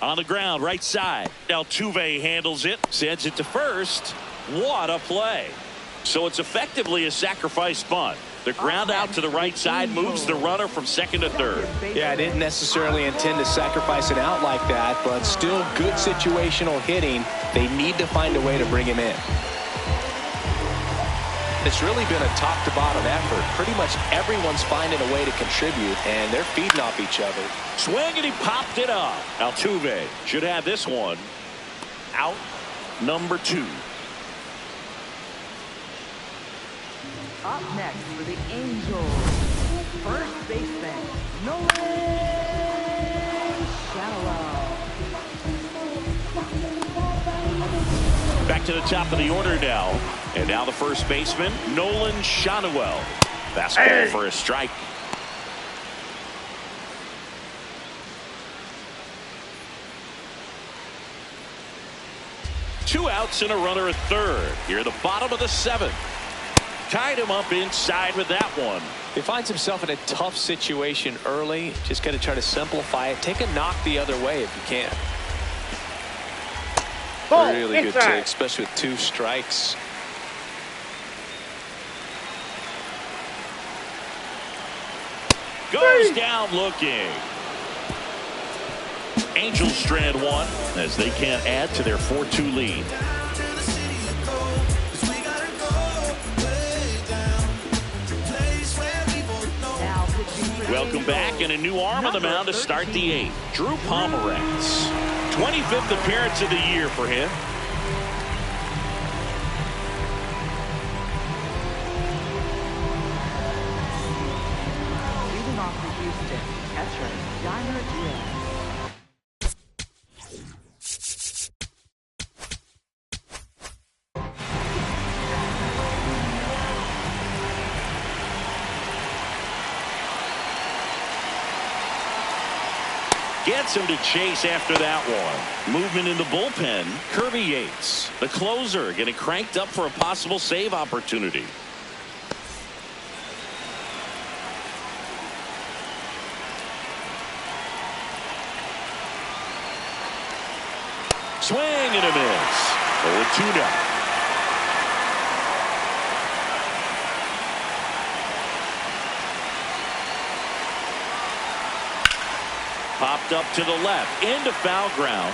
On the ground, right side. Altuve handles it, sends it to first. What a play. So it's effectively a sacrifice bunt. The ground out to the right side moves the runner from second to third. Yeah, I didn't necessarily intend to sacrifice an out like that, but still good situational hitting. They need to find a way to bring him in. It's really been a top-to-bottom effort. Pretty much everyone's finding a way to contribute, and they're feeding off each other. Swing, and he popped it up. Altuve should have this one. Out number 2. Up next for the Angels, first baseman, Nolan Shallow. Back to the top of the order now. And now the first baseman, Nolan Schanuel. Fastball for a strike. Two outs and a runner at third. Here at the bottom of the 7th. Tied him up inside with that one. He finds himself in a tough situation early. Just got to try to simplify it. Take a knock the other way if you can. Ball, really good inside. take, especially with 2 strikes. Goes down looking. Angels strand 1 as they can't add to their 4-2 lead. Welcome back, and a new arm on the mound to start the 8th. Drew Pomeranz. 25th appearance of the year for him. Leading off for Houston, catcher, Jainer Diaz. Gets him to chase after that one. Movement in the bullpen. Kirby Yates, the closer, getting cranked up for a possible save opportunity. Swing and a miss. 0-2 now. Popped up to the left into foul ground.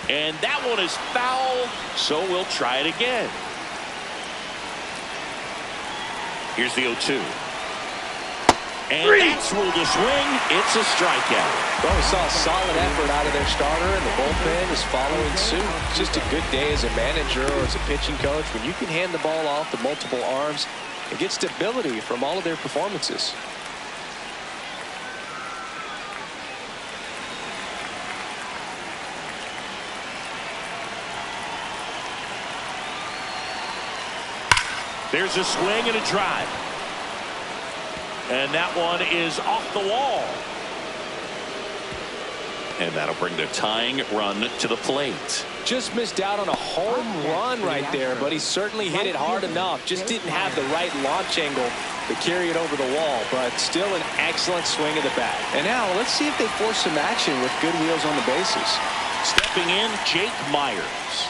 And that one is foul, so we'll try it again. Here's the 0-2. And that's ruled a swing. It's a strikeout. Well, we saw a solid effort out of their starter, and the bullpen is following suit. It's just a good day as a manager or as a pitching coach when you can hand the ball off to multiple arms and get stability from all of their performances. There's a swing and a drive. And that one is off the wall. And that'll bring the tying run to the plate. Just missed out on a home run right there, but he certainly hit it hard enough. Just didn't have the right launch angle to carry it over the wall, but still an excellent swing of the bat. And now let's see if they force some action with good wheels on the bases. Stepping in, Jake Meyers.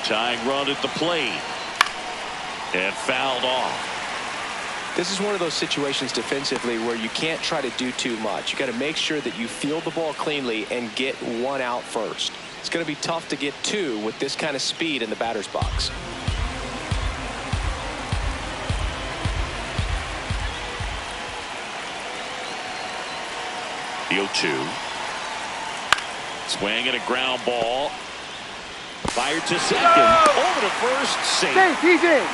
Tying run at the plate. And fouled off. This is one of those situations defensively where you can't try to do too much. You got to make sure that you field the ball cleanly and get one out first. It's going to be tough to get two with this kind of speed in the batter's box. The 0-2. Swing and a ground ball. Fired to second. Over to first. Safe. He's in.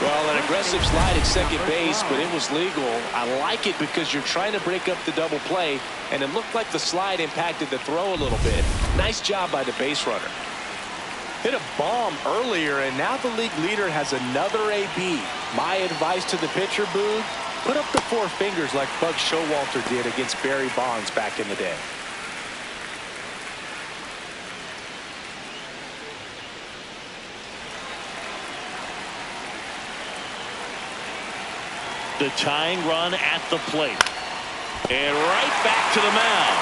Well, an aggressive slide at second base, but it was legal. I like it because you're trying to break up the double play, and it looked like the slide impacted the throw a little bit. Nice job by the base runner. Hit a bomb earlier, and now the league leader has another AB. My advice to the pitcher, Boog, put up the four fingers like Buck Showalter did against Barry Bonds back in the day. The tying run at the plate. And right back to the mound.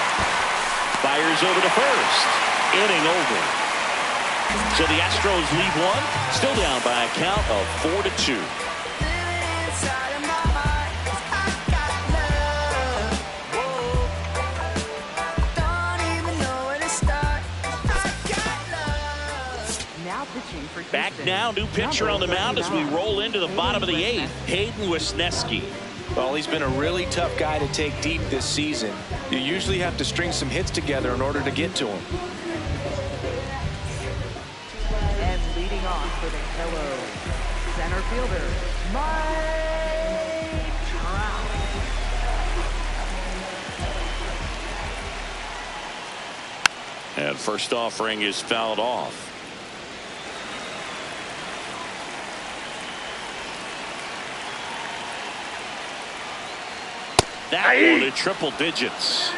Fires over to first. Inning over. So the Astros lead one. Still down by a count of 4-2. Back now, new pitcher on the mound as we roll into the bottom of the eighth. Hayden Wesneski. Well, he's been a really tough guy to take deep this season. You usually have to string some hits together in order to get to him. And leading off for the Hello center fielder, Mike Trout. And first offering is fouled off. That one in triple digits.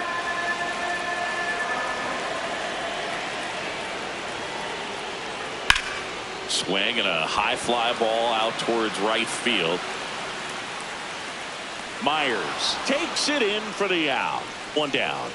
Swing and a high fly ball out towards right field. Myers takes it in for the out. One down.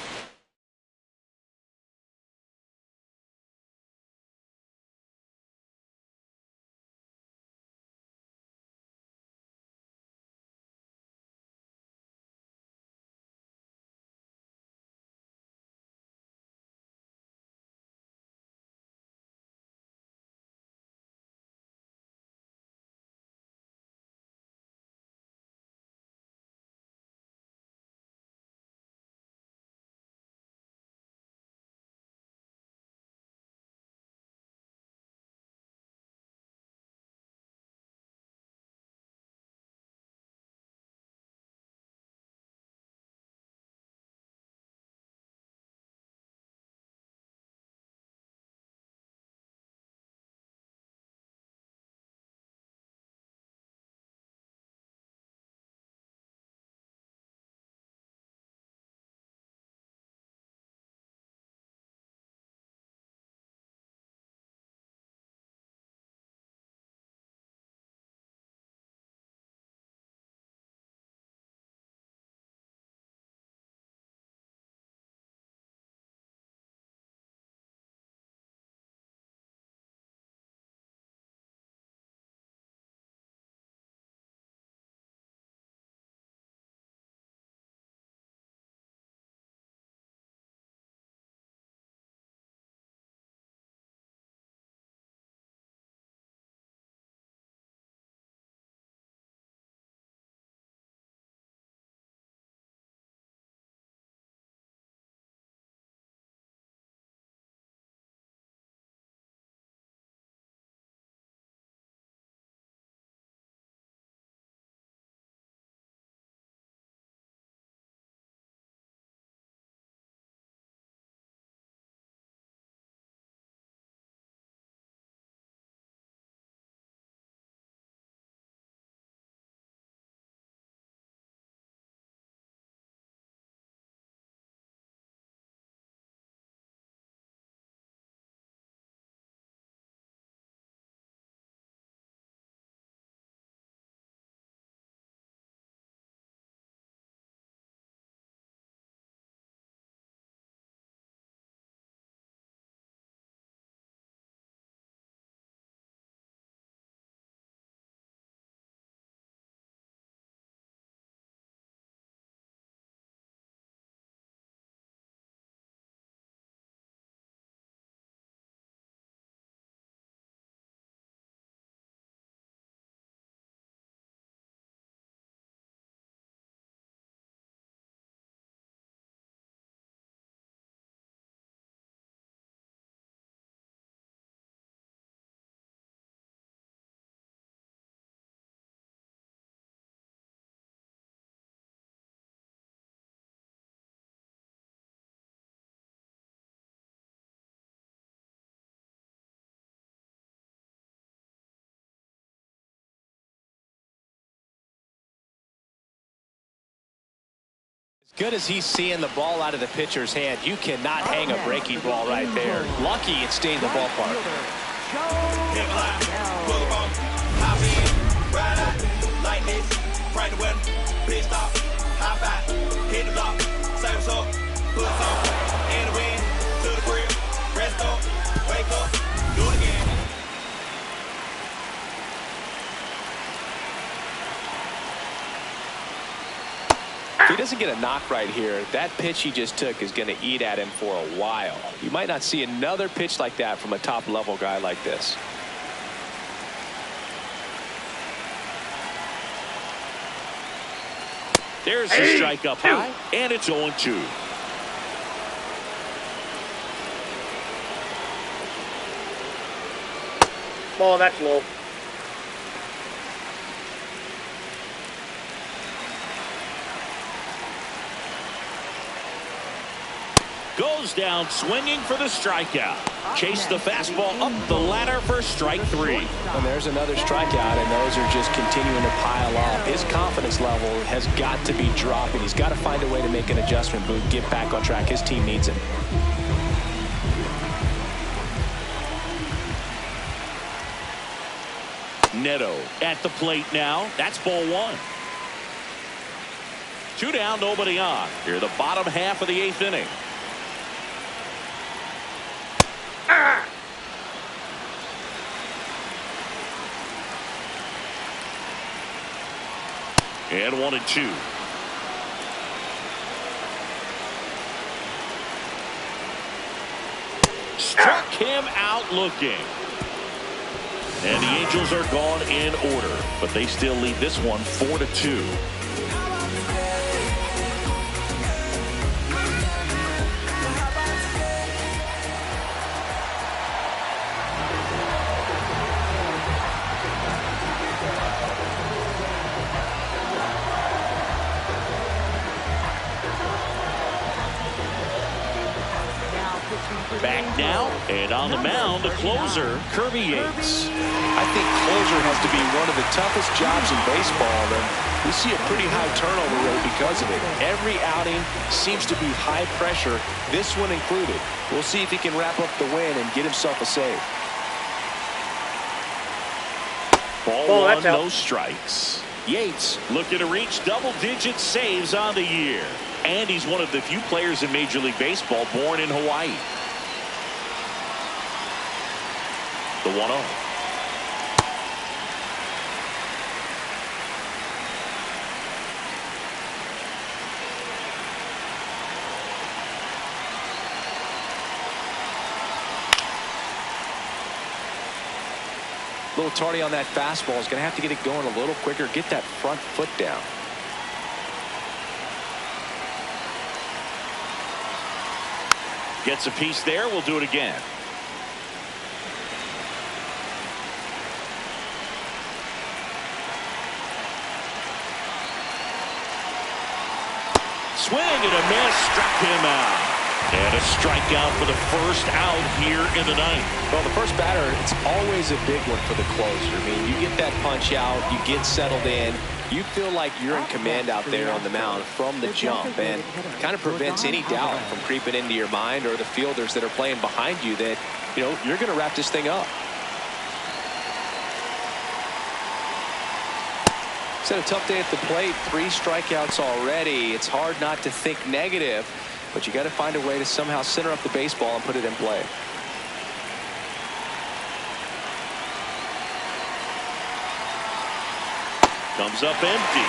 Good as he's seeing the ball out of the pitcher's hand, you cannot hang a breaking ball right there. Lucky it stayed in the ballpark. If he doesn't get a knock right here, that pitch he just took is going to eat at him for a while. You might not see another pitch like that from a top-level guy like this. There's the strike up high, and it's 0-2. Ball, that's low. Goes down swinging for the strikeout. Chase the fastball up the ladder for strike 3. And there's another strikeout, and those are just continuing to pile up. His confidence level has got to be dropping. He's got to find a way to make an adjustment, Boog, get back on track. His team needs him. Neto at the plate now. That's ball 1. 2 down, nobody on. Here the bottom half of the 8th inning. And 1-2. Struck him out looking. And the Angels are gone in order, but they still lead this one 4-2. Back now, and on the mound, the closer, Kirby Yates. I think closer has to be one of the toughest jobs in baseball, and we see a pretty high turnover rate because of it. Every outing seems to be high pressure, this one included. We'll see if he can wrap up the win and get himself a save. Ball 1, no strikes. Yates looking to reach double-digit saves on the year. And he's one of the few players in Major League Baseball born in Hawaii. The 1-0. A little tardy on that fastball. Is going to have to get it going a little quicker. Get that front foot down. Gets a piece there. We'll do it again. Swing and a miss, struck him out. And a strikeout for the first out here in the 9th. Well, the first batter, it's always a big one for the closer. I mean, you get that punch out, you get settled in, you feel like you're in command out there on the mound from the jump, and kind of prevents any doubt from creeping into your mind or the fielders that are playing behind you that, you know, you're going to wrap this thing up. It's had a tough day at the plate. 3 strikeouts already. It's hard not to think negative, but you got to find a way to somehow center up the baseball and put it in play. Comes up empty.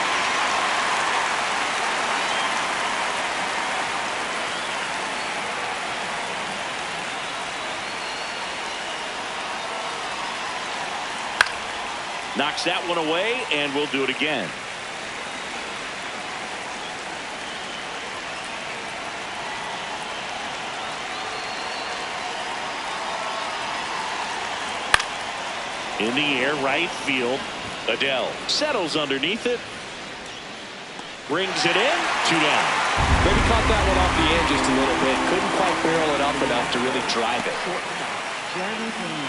Knocks that one away, and we'll do it again. In the air, right field. Adele settles underneath it. Brings it in. 2 down. Maybe caught that one off the end just a little bit. Couldn't quite barrel it up enough to really drive it.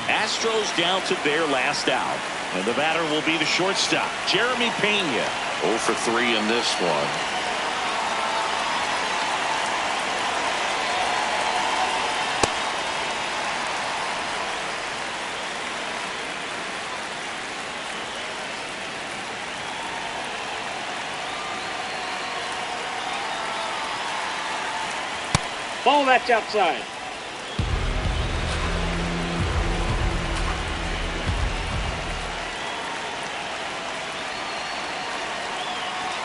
Astros down to their last out. And the batter will be the shortstop, Jeremy Pena. 0 for 3 in this one. Ball, that's outside.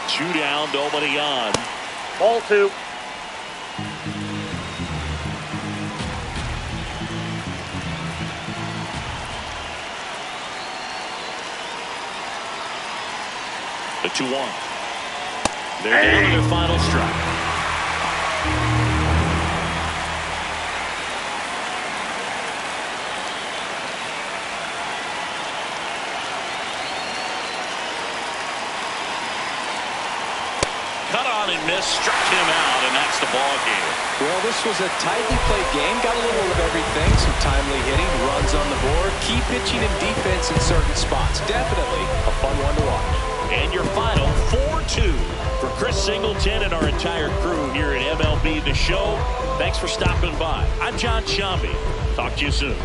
Two down, nobody on. Ball 2. The 2-1. They're down to their final strike. Cut on and missed, struck him out, and that's the ball game. Well, this was a tightly played game. Got a little of everything. Some timely hitting, runs on the board, key pitching and defense in certain spots. Definitely a fun one to watch. And your final 4-2 for Chris Singleton and our entire crew here at MLB The Show. Thanks for stopping by. I'm John Sciambi. Talk to you soon.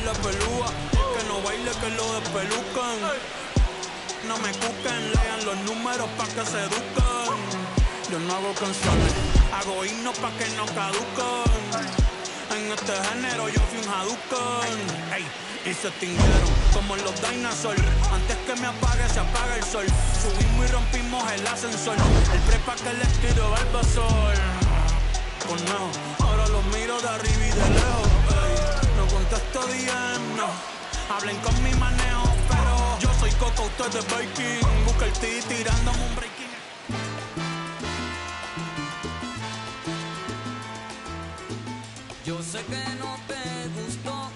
La pelúa, que no baile, que lo despelucan. No me cuquen, lean los números pa' que se eduquen. Yo no hago canciones, hago himnos pa' que no caduquen. En este género yo fui un Hadouken. Ey, y se extinguieron como los dinosaurs. Antes que me apague, se apaga el sol. Subimos y rompimos el ascensor. El prepa que les tiro Barbasol. Conejo, ahora los miro de arriba y de lejos. No contesto DM, no. Hablen con mi manejo, pero yo soy Coco, usted es Viking. Busca el T tirándome un breaking. Yo sé que no te gustó